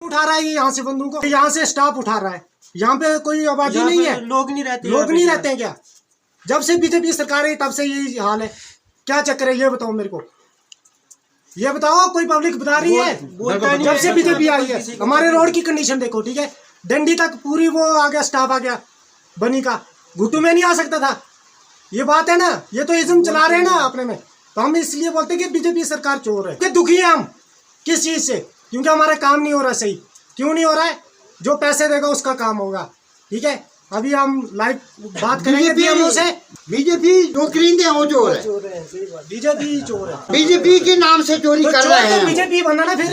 उठा रहा है ये यहाँ से बंदूक को, यहाँ से स्टाफ उठा रहा है। यहाँ पे कोई आबादी नहीं है, लोग नहीं रहते, लोग नहीं रहते हैं क्या? जब से बीजेपी सरकार है तब से यही हाल है। क्या चक्कर है ये बताओ मेरे को, ये बताओ। कोई पब्लिक बता रही है जब से बीजेपी आई है। हमारे रोड की कंडीशन देखो, ठीक है, डंडी तक पूरी वो आ गया, स्टाफ आ गया बनी का, घुटू में नहीं आ सकता था। ये बात है ना, ये तो इज्म चला रहे हैं ना अपने में। तो हम इसलिए बोलते हैं कि बीजेपी सरकार चोर है। कि दुखी है हम किस चीज से, क्योंकि हमारा काम नहीं हो रहा सही। क्यों नहीं हो रहा है? जो पैसे देगा उसका काम होगा, ठीक है। अभी हम लाइव बात करेंगे बीएमओ से। बीजेपी जो करेंगे वो चोर है, बीजेपी चोर है, बीजेपी के नाम से चोरी कर रहे हैं। बीजेपी बनना ना फिर,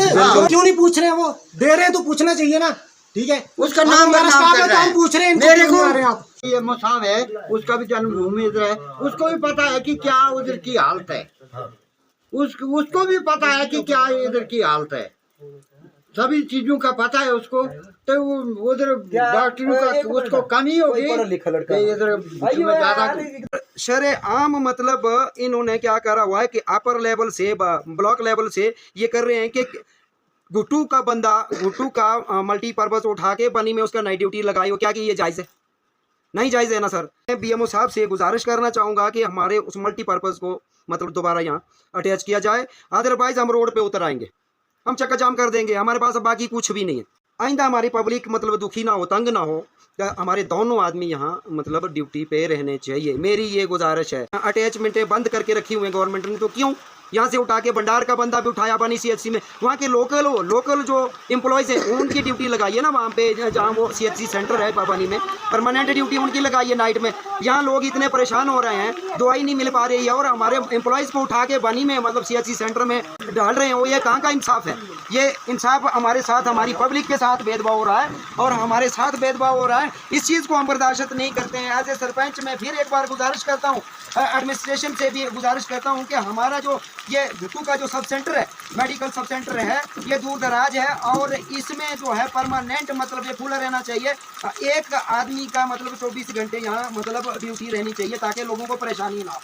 क्यों नहीं पूछ रहे हैं? वो दे रहे हैं तो पूछना चाहिए ना, ठीक है। उसका नाम कर रहा है, पूछ रहे हैं मेरे को आप। ये मसाव है, उसका भी जन्मभूमि इधर है, उसको भी पता है कि क्या उधर की हालत है। उसको भी पता है कि क्या इधर की हालत है, सभी चीजों का पता है उसको। तो उधर डॉक्टरों का उसको कमी होगी इधर ज्यादा। शरे आम मतलब इन्होंने क्या करा हुआ है कि अपर लेवल से ब्लॉक लेवल से ये कर रहे हैं कि गुट्टू का बंदा, गुट्टू का मल्टीपर्पज उठा के बनी में उसका नाइट ड्यूटी लगाई हो। क्या कि ये जायज़ है? नहीं जायज़ है ना सर। मैं बीएमओ साहब से गुजारिश करना चाहूँगा कि हमारे उस मल्टीपर्पज़ को मतलब दोबारा यहाँ अटैच किया जाए, अदरवाइज हम रोड पे उतर आएंगे, हम चक्का जाम कर देंगे। हमारे पास बाकी कुछ भी नहीं है। आइंदा हमारी पब्लिक मतलब दुखी ना हो, तंग ना हो। हमारे दोनों आदमी यहाँ मतलब ड्यूटी पे रहने चाहिए, मेरी ये गुजारिश है। अटैचमेंटें बंद करके रखी हुई हैं गवर्नमेंट ने, तो क्यों यहाँ से उठा के भंडार का बंदा भी उठाया बनी सीएचसी में। वहाँ के लोकल जो एम्प्लॉयज़ हैं उनकी ड्यूटी लगाइए ना वहाँ पे, जहाँ वो सीएचसी सेंटर है पापानी में, परमानेंट ड्यूटी उनकी लगाइए नाइट में। यहाँ लोग इतने परेशान हो रहे हैं, दवाई नहीं मिल पा रही है, और हमारे एम्प्लॉयज़ को उठा के बनी में मतलब सीएचसी सेंटर में डाल रहे हैं। वो ये कहाँ का इंसाफ है? ये इंसाफ हमारे साथ, हमारी पब्लिक के साथ भेदभाव हो रहा है और हमारे साथ भेदभाव हो रहा है। इस चीज़ को हम बर्दाश्त नहीं करते हैं। एज ए सरपंच मैं फिर एक बार गुजारिश करता हूँ, एडमिनिस्ट्रेशन से भी गुजारिश करता हूँ कि हमारा जो ये गुट्टू का जो सब सेंटर है, मेडिकल सब सेंटर है, ये दूर दराज है और इसमें जो है परमानेंट मतलब ये खुला रहना चाहिए। एक आदमी का मतलब 24 घंटे यहाँ मतलब ड्यूटी रहनी चाहिए ताकि लोगों को परेशानी ना हो।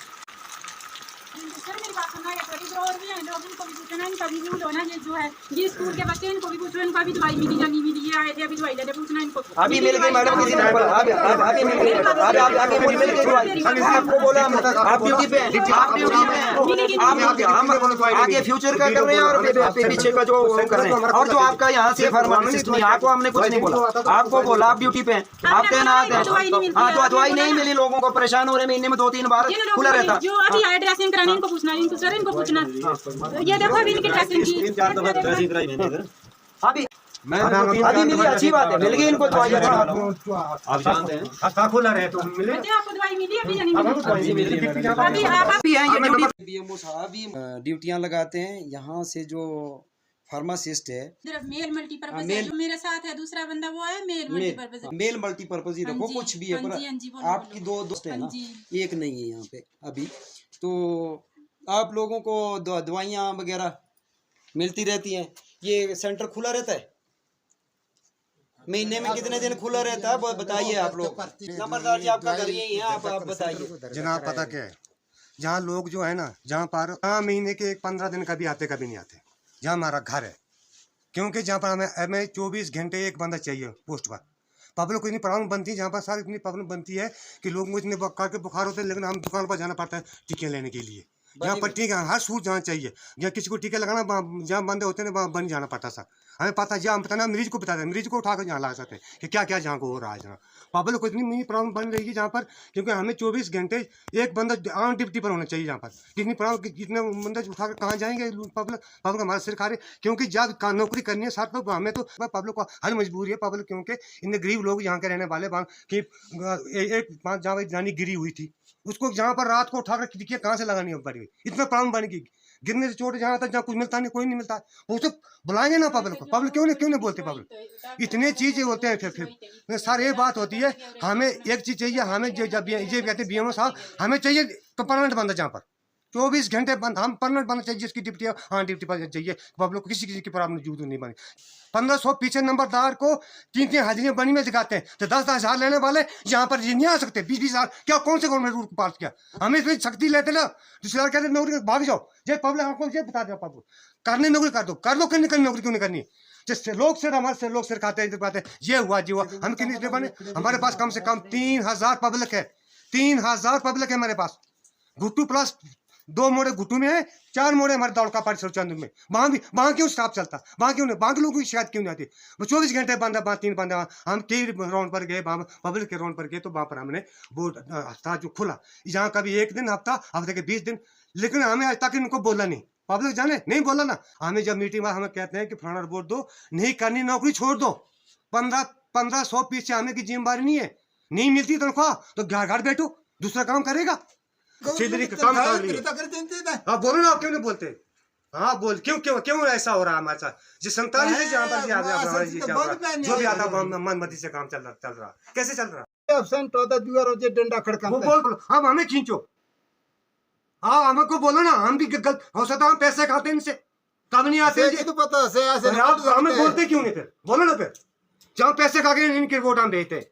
सर मेरी बात सुनना है, गरीब और भी हैं लोग, इनको भी पूछना है, इनका भी रूल होना ये जो है, ये स्कूल के बच्चे इनको भी पूछो, इनको अभी दवाई मिली या नहीं मिली, ये आए थे अभी दवाई लेने, पूछना इनको। अभी मिल गई मैडम किसी ने, अभी मिल गई, आगे मिल गई दवाई। आपको बोला आप ड्यूटी पे, आप ड्यूटी पे, हम आगे फ्यूचर का कर रहे हैं और पीछे का जो कर रहे हैं। और जो आपका यहाँ से फार्मासिस्ट नहीं, आपको हमने कुछ नहीं बोला, आपको बोला आप ड्यूटी पे, आप तैनात हैं। हाँ, तो दवाई नहीं मिली, लोगों को परेशान हो रहे, महीने में 2-3 बार खुला रहता। जो अभी आए ड्रेसिंग कराने इनको पूछना, इनको सर इनको पूछना। ये देखो अभी इनकी ड्रेसिंग की अभी मिली, अच्छी बात है, मिल गई इनको दवाई। आप जानते हैं रास्ता खुला रहे तो मिले, आपको दवाई मिली अभी या नहीं मिली? अभी आप भी हैं ये ड्यूटी। बीएमओ साहब भी ड्यूटियां लगाते हैं। यहाँ से जो फार्मासिस्ट है, मेल मल्टीपर्पज है, जो मेरे साथ है दूसरा बंदा वो है मेल मल्टीपर्पज। मेल मल्टीपर्पज ही रखो, कुछ भी है पर आपकी 2 दोस्त है ना, एक नहीं है यहाँ पे अभी। तो आप लोगों को दवाइयाँ वगैरह मिलती रहती हैं। ये सेंटर खुला रहता है, महीने में कितने दिन खुला रहता है बताइए आप लोग। नंबरदार जी आपका घर यही है, आप बताइए जनाब। पता क्या है, जहाँ लोग जो है ना, जहाँ पर महीने के 15 दिन कभी आते कभी नहीं आते, जहाँ हमारा घर है, क्योंकि जहाँ पर हमें 24 घंटे एक बंदा चाहिए पोस्ट पर। पब्लिक को इतनी प्रॉब्लम बनती है, जहाँ पर सारी इतनी प्रॉब्लम बनती है कि लोगों को इतने के बुखार होते हैं, लेकिन हम दुकान पर जाना पड़ता है टीके लेने के लिए। यहाँ पर टीका हर सूट जहाँ चाहिए, जहाँ किसी को टीके लगाना जहाँ बंदे होते हैं वहाँ बन जाना पड़ता सर। हमें पता है, जहाँ हम बताना मरीज को बताते हैं, मरीज को उठा कर जहाँ ला सकते हैं कि क्या क्या जहाँ को हो रहा है। जहाँ पब्लिक को इतनी प्रॉब्लम बन रही है जहाँ पर, क्योंकि हमें 24 घंटे एक बंदा ऑन ड्यूटी पर होना चाहिए। जहाँ पर कितनी प्रॉब्लम, कितने बंदे उठा कर कहाँ जाएंगे पब्लिक हमारा सिर खा रहे, क्योंकि जब नौकरी करनी है सर तो हमें तो पब्लिक को हर मजबूरी है पब्लिक, क्योंकि इतने गरीब लोग यहाँ के रहने वाले कि एक जहाँ जानी गिरी हुई थी, उसको जहाँ पर रात को उठाकर टिकिया कहाँ से लगानी पड़ी, इतना प्रॉब्लम बनेगी। गिरने से चोट जहाँ तक जहाँ कुछ मिलता नहीं, कोई नहीं मिलता, वो तो बुलाएंगे ना पब्लिक को। पब्लिक क्यों नहीं बोलते? पब्लिक इतने चीजें होते हैं। फिर सर ये बात होती है, हमें एक चीज चाहिए, हमें जब ये कहते हैं बीएमओ साहब, हमें चाहिए तो परमानेंट बंदा जहाँ पर 24 घंटे बंद, हम परमानेंट बनना चाहिए जिसकी ड्यूटी है, हाँ ड्यूटी पर चाहिए। पब्लिक को किसी की प्रॉब्लम जूद नहीं बनी। 1500 पीछे नंबरदार को 3-3 हाजिरियाँ बनी में दिखाते हैं, तो 10-10 हज़ार लेने वाले यहाँ पर नहीं आ सकते। 20-20 हज़ार क्या, कौन से गवर्नमेंट रूल को पास किया? हमें इसमें शक्ति लेते ना, दूसरे कहते नौकरी भाग जाओ। जब पब्लिक आपको ये बता दो, पब्लिक करने नौकरी कर दो, कर लो, करने नौकरी क्यों नहीं करनी? जिससे लोग सिर हमारे से लोग सिर खाते हैं, ये हुआ जी हुआ। हम कितने बने, हमारे पास कम से कम 3000 पब्लिक है, 3000 पब्लिक है हमारे पास। घुट्टू प्लस 2 मोड़े घुट्टू में है, 4 मोड़े हमारे दौड़ का पार्टी चंदू में। वहां क्यों स्टाफ चलता, वहां क्यों नहीं, वहां के लोगों की शिकायत क्यों नहीं आती? वो 24 घंटे बंद है, 3 बंद है। हम कई राउंड पर गए, पब्लिक के राउंड पर गए, तो वहां पर हमने वो था जो खुला, जहाँ कभी 1 दिन हफ्ते के 20 दिन, लेकिन हमें आज तक इनको बोला नहीं। पब्लिक जाने नहीं बोला ना, हमें जब मीटिंग में हमें कहते हैं कि फलाना रिपोर्ट दो, नहीं करनी नौकरी छोड़ दो। 1500 पीछे हमें की जिम्मेदारी नहीं है, नहीं मिलती तनख्वाह तो घर बैठो, दूसरा काम करेगा। काम हाँ बोलो ना, आप क्यों नहीं बोलते? हाँ बोल, क्यों क्यों क्यों ऐसा हो रहा है हमारे साथ? जी 47 से जहाँ पर जो भी आता मनमती से काम चल रहा, कैसे चल रहा? एब्सेंट होता दुआ रोजे डंडा खड़का वो बोलो, हम हमें खींचो, हाँ हमको बोलो ना, हम भी गलत हो सकता, हम पैसे खाते हैं इनसे, कब नहीं आते ये तो पता है ऐसे आप हमें बोलते क्यों नहीं? फिर बोलो ना, फिर जहाँ पैसे खा के इनके वोट हम भेजते हैं,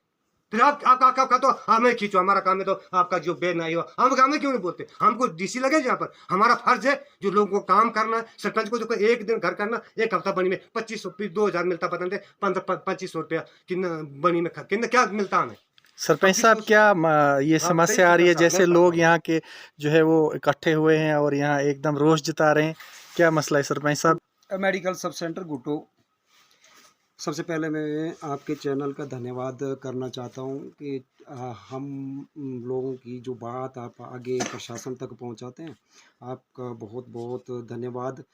फिर आपका तो हमें खींचो, हमारा काम है तो आपका जो बेन नहीं हो, हम हमें क्यों नहीं बोलते? हमको डीसी लगे जहाँ पर, हमारा फर्ज है जो लोगों को काम करना। सरपंच को देखो, 1 दिन घर करना, 1 हफ्ता बनी में 2500 2000 मिलता, पता नहीं 2500 रुपया कितना बनी में कितना क्या मिलता हमें। सरपंच साहब, क्या ये समस्या आ रही है, जैसे लोग यहाँ के जो है वो इकट्ठे हुए हैं और यहाँ एकदम रोष जता रहे हैं, क्या मसला है सरपंच साहब? मेडिकल सब सेंटर घुटू, सबसे पहले मैं आपके चैनल का धन्यवाद करना चाहता हूँ कि हम लोगों की जो बात आप आगे प्रशासन तक पहुँचाते हैं, आपका बहुत बहुत धन्यवाद।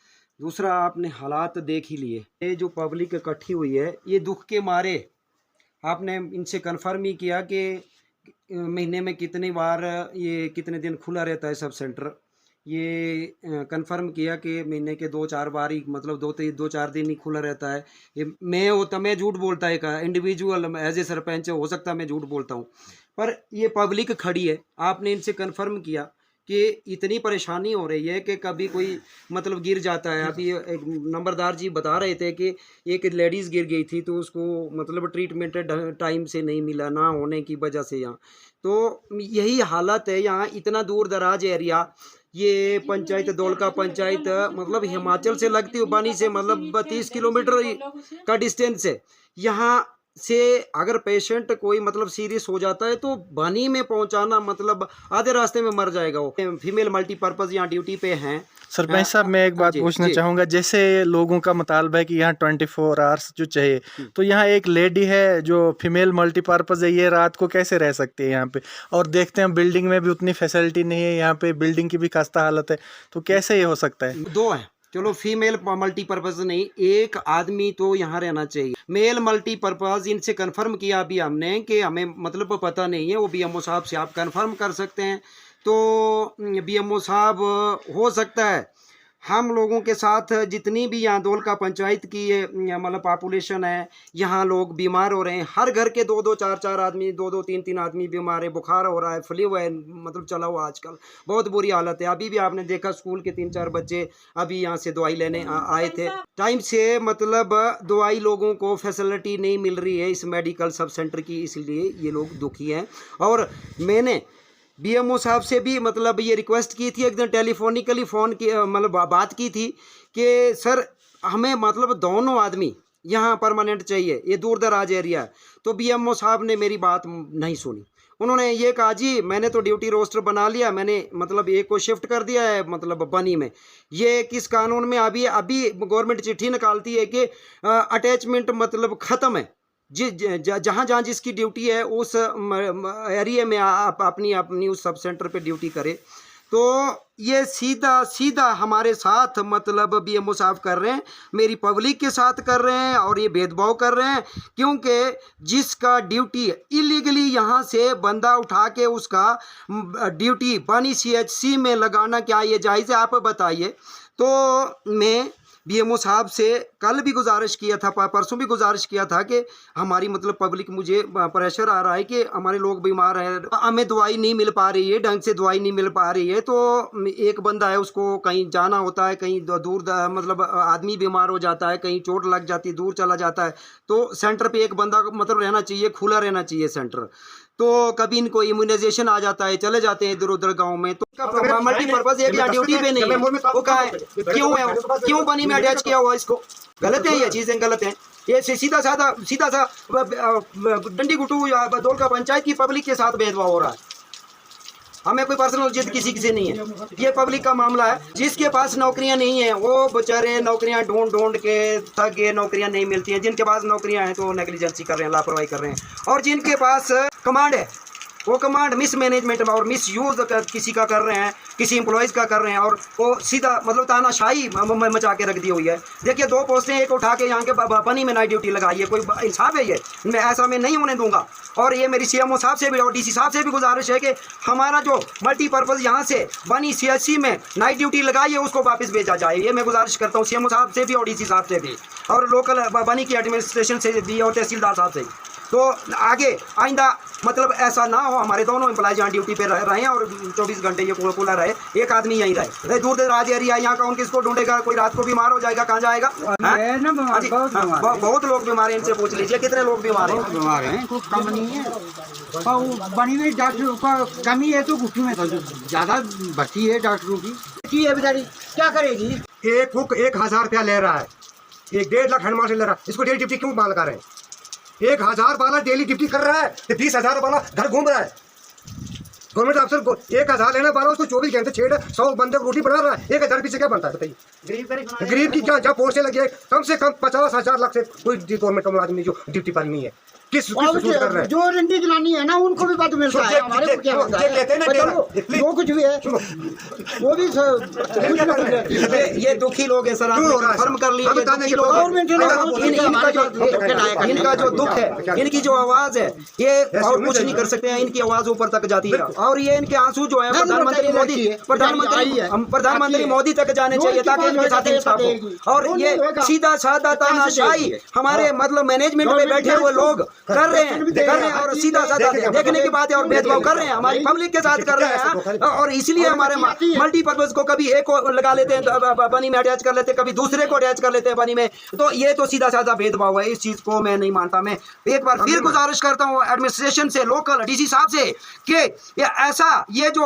दूसरा, आपने हालात देख ही लिए, ये जो पब्लिक इकट्ठी हुई है, ये दुख के मारे आपने इनसे कन्फर्म ही किया कि महीने में कितनी बार, ये कितने दिन खुला रहता है सब सेंटर। ये कंफर्म किया कि महीने के 2-4 बार ही, मतलब 2-4 दिन ही खुला रहता है। ये मैं होता, मैं झूठ बोलता है, इंडिविजुअल एज ए सरपंच हो सकता है मैं झूठ बोलता हूँ, पर ये पब्लिक खड़ी है, आपने इनसे कंफर्म किया कि इतनी परेशानी हो रही है कि कभी कोई मतलब गिर जाता है। अभी एक नंबरदार जी बता रहे थे कि एक लेडीज़ गिर गई थी, तो उसको मतलब ट्रीटमेंट टाइम से नहीं मिला, ना होने की वजह से यहाँ तो यही हालत है। यहाँ इतना दूर दराज एरिया, ये पंचायत दौलका पंचायत मतलब हिमाचल से लगती है, बानी से मतलब 30 किलोमीटर का डिस्टेंस है। यहाँ से अगर पेशेंट कोई मतलब सीरियस हो जाता है तो बानी में पहुंचाना मतलब आधे रास्ते में मर जाएगा वो। फीमेल मल्टीपर्पज़ यहाँ ड्यूटी पे हैं। सरपंच साहब, मैं एक बात पूछना चाहूँगा, जैसे लोगों का मुतालबा है कि यहाँ 24 आवर्स जो चाहिए, तो यहाँ एक लेडी है जो फीमेल मल्टीपर्पज़ है, ये रात को कैसे रह सकती है यहाँ पे? और देखते हैं बिल्डिंग में भी उतनी फैसिलिटी नहीं है, यहाँ पे बिल्डिंग की भी खस्ता हालत है, तो कैसे ये हो सकता है? 2 है, चलो फीमेल मल्टीपर्पज़ नहीं, एक आदमी तो यहाँ रहना चाहिए। मेल मल्टीपर्पज़ इनसे कंफर्म किया अभी हमने कि हमें मतलब पता नहीं है, वो बीएमओ साहब से आप कंफर्म कर सकते हैं। तो बीएमओ साहब हो सकता है हम लोगों के साथ जितनी भी यहाँ दौलका पंचायत की मतलब पॉपुलेशन है, यहाँ लोग बीमार हो रहे हैं, हर घर के 2-2 4-4 आदमी, 2-2 3-3 आदमी बीमार है, बुखार हो रहा है, फ्लू है, मतलब चला हुआ आजकल बहुत बुरी हालत है। अभी भी आपने देखा स्कूल के 3-4 बच्चे अभी यहाँ से दवाई लेने आए थे, टाइम से मतलब दवाई लोगों को फैसिलिटी नहीं मिल रही है इस मेडिकल सब सेंटर की, इसलिए ये लोग दुखी हैं। और मैंने बीएमओ साहब से भी मतलब ये रिक्वेस्ट की थी, एकदम टेलीफोनिकली फ़ोन की मतलब बात की थी कि सर हमें मतलब दोनों आदमी यहाँ परमानेंट चाहिए, ये दूर दराज एरिया है। तो बीएमओ साहब ने मेरी बात नहीं सुनी, उन्होंने ये कहा जी मैंने तो ड्यूटी रोस्टर बना लिया, मैंने मतलब एक को शिफ्ट कर दिया है मतलब बनी में। ये किस कानून में अभी गवर्नमेंट चिट्ठी निकालती है कि अटैचमेंट मतलब ख़त्म है, जहाँ जहाँ जिसकी ड्यूटी है उस एरिया में आप अपनी उस सब सेंटर पे ड्यूटी करे। तो ये सीधा हमारे साथ मतलब बीएमओ साहब कर रहे हैं, मेरी पब्लिक के साथ कर रहे हैं और ये भेदभाव कर रहे हैं, क्योंकि जिसका ड्यूटी इलीगली यहाँ से बंदा उठा के उसका ड्यूटी बानी CHC में लगाना क्या ये जायज़ है? आप बताइए। तो मैं बीएमओ साहब से कल भी गुजारिश किया था, परसों भी गुजारिश किया था कि हमारी मतलब पब्लिक, मुझे प्रेशर आ रहा है कि हमारे लोग बीमार हैं, हमें दवाई नहीं मिल पा रही है, ढंग से दवाई नहीं मिल पा रही है। तो एक बंदा है उसको कहीं जाना होता है, कहीं दूर मतलब आदमी बीमार हो जाता है, कहीं चोट लग जाती है, दूर चला जाता है, तो सेंटर पे एक बंदा मतलब रहना चाहिए, खुला रहना चाहिए सेंटर। तो कभी इनको इम्यूनाइजेशन आ जाता है, चले जाते हैं इधर उधर गांव में, तो मल्टीपर्पज एरिया ड्यूटी पे नहीं है, वो कहाँ है, क्यों है, क्यों बनी में अटैच किया हुआ इसको? गलत है, ये चीजें गलत हैं। ये सीधा सा डंडी गुटू या बदौल का पंचायत की पब्लिक के साथ भेदभाव हो रहा है। हमें कोई पर्सनल जिद किसी से नहीं है, ये पब्लिक का मामला है। जिसके पास नौकरियां नहीं है वो बेचारे नौकरियां ढूंढ के थक गए, नौकरियां नहीं मिलती हैं। जिनके पास नौकरियां हैं तो नेग्लिजेंसी कर रहे हैं, लापरवाही कर रहे हैं। और जिनके पास कमांड है वो कमांड मिसमैनेजमेंट और मिस यूज किसी का कर रहे हैं, किसी एम्प्लॉयज़ का कर रहे हैं, और वो सीधा मतलब तानाशाही मचा के रख दी हुई है। देखिए 2 पोस्टें एक उठा के यहाँ के बनी में नाइट ड्यूटी लगाई है, कोई इंसाफ है ये? मैं ऐसा मैं नहीं होने दूंगा। और ये मेरी CMO साहब से भी और DC साहब से भी गुजारिश है कि हमारा जो मल्टीपर्पज़ यहाँ से बनी CSC में नाइट ड्यूटी लगाई है उसको वापस भेजा जाए। ये मैं गुजारिश करता हूँ CMO साहब से भी और DC साहब से भी, और लोकल बनी की एडमिनिस्ट्रेशन से भी और तहसीलदार साहब से। तो आगे आइंदा मतलब ऐसा ना हो, हमारे दोनों एम्प्लॉयज यहाँ ड्यूटी पे रहे हैं और 24 घंटे ये खुला रहे, एक आदमी यहीं रहे। दूर दराज एरिया यहाँ का उन किसको ढूंढेगा? कोई रात को बीमार हो जाएगा, कहाँ जाएगा? बहुत लोग बीमार हैं, इनसे पूछ लीजिए कितने लोग बीमार हैं। बीमार हैं, कुछ कम नहीं है। बनी में डॉक्टरों का कमी है तो गुट्टू में ज्यादा भर्ती है डॉक्टरों की है बेचारी, क्या करेगी? एक फुक 1000 रुपया ले रहा है, 1.5 लाख हेडमास्टर ले रहा है, इसको डेली ड्यूटी क्यों माल कर रहे हैं? 1000 वाला डेली ड्यूटी कर रहा है, 20,000 वाला घर घूम रहा है। गवर्नमेंट अफसर को 1000 लेने वाला उसको 24 घंटे 100 बंदे को रोटी बना रहा है। 1000 पीछे क्या बनता है बताइए? गरीब की क्या जब पोस्टें लगी है, कम से कम 50,000 लाख से कोई गवर्नमेंट का आदमी जो ड्यूटी पर नहीं है, किस कर रहे हैं? जो रंडी जलानी है ना उनको भी पद मिलता है, हमारे को क्या मिलता है? जो कुछ भी है वो भी ये दुखी लोग हैं सर, फर्म कर लिए। इनका जो दुख है, इनकी जो आवाज है, ये और कुछ नहीं कर सकते हैं, इनकी आवाज ऊपर तक जाती है। और ये इनके आंसू जो है प्रधानमंत्री मोदी तक जाने चाहिए ताकि इनके साथ इंसाफ हो। और ये सीधा साधा तानाशाही हमारे मतलब मैनेजमेंट में बैठे हुए लोग कर रहे हैं और सीधा साधा देखने की बात है और भेदभाव कर रहे हैं, हमारी पब्लिक के साथ कर रहे हैं। और इसलिए हमारे मल्टीपर्पज को कभी एक को लगा लेते हैं बनी में अटैच कर लेते हैं, कभी दूसरे को अटैच कर लेते हैं बनी में। तो ये तो सीधा साधा भेदभाव है, इस चीज को मैं नहीं मानता। मैं एक बार फिर गुजारिश करता हूँ एडमिनिस्ट्रेशन से, लोकल DC साहब से कि ऐसा ये जो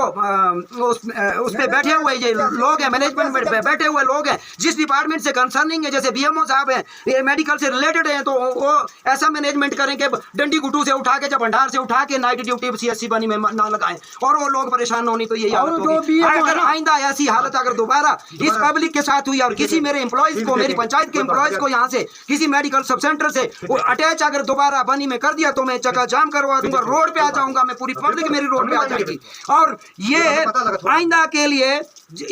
उस पे बैठे हुए ये लोग हैं, मैनेजमेंट में बैठे हुए लोग हैं, जिस डिपार्टमेंट से कंसर्निंग है, जैसे BMO साहब हैं, ये मेडिकल से रिलेटेड हैं, तो वो ऐसा मैनेजमेंट करें कि डंडी गुटू से उठा के जब भंडार से उठा के नाइट ड्यूटी CSC बनी में ना लगाएं और वो लोग परेशान होनी। तो यही हालत होगी अगर आइंदा ऐसी हालत अगर दोबारा इस पब्लिक के साथ हुई और किसी मेरे एम्प्लॉयज को, मेरी पंचायत के एम्प्लॉयज को यहाँ से किसी मेडिकल सब सेंटर से अटैच अगर दोबारा बनी में कर दिया तो मैं चक्का जाम करवा दूंगा, रोड पे आ जाऊंगा, मैं पूरी पब्लिक मेरी रोड पे आ जाएगी। और ये आइंदा के लिए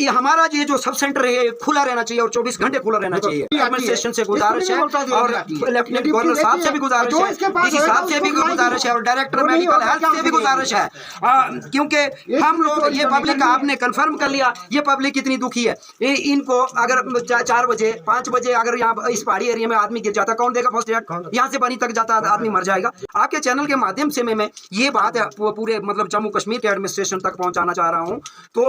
हमारा ये जो सब सेंटर है खुला रहना चाहिए और 24 घंटे खुला रहना चाहिए। एडमिनिस्ट्रेशन से गुजारिश है और लेफ्टिनेंट गवर्नर साहब से भी गुजारिश है, DC साहब से भी गुजारिश है और डायरेक्टर मेडिकल हेल्थ से भी गुजारिश है, क्योंकि हम लोग ये पब्लिक आपने कंफर्म कर लिया, ये पब्लिक कितनी दुखी है। इनको अगर 4 बजे 5 बजे अगर यहाँ इस पहाड़ी एरिया में आदमी गिर जाता, कौन देगा फर्स्ट एड? यहाँ से बनी तक जाता आदमी मर जाएगा। आपके चैनल के माध्यम से मैं ये बात है पूरे मतलब जम्मू कश्मीर के एडमिनिस्ट्रेशन तक पहुँचाना चाह रहा हूँ, तो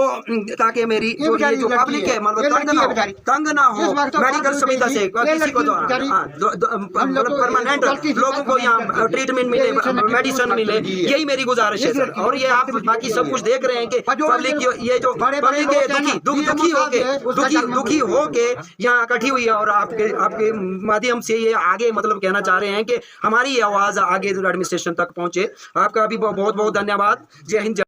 ताकि मेरी जो पब्लिक है मतलब तंग ना हो मेडिकल सुविधा से, किसी को परमानेंट लोगों को यहाँ ट्रीटमेंट मिले, मेडिसिन मिले, यही मेरी गुजारिश है सर। और ये आप बाकी सब कुछ देख रहे हैं कि पब्लिक ये जो पब्लिक है दुखी होके यहाँ इकट्ठी हुई है और आपके माध्यम से ये आगे मतलब कहना चाह रहे हैं कि हमारी आवाज आगे एडमिनिस्ट्रेशन तक पहुंचे। आपका भी बहुत बहुत धन्यवाद। जय हिंद।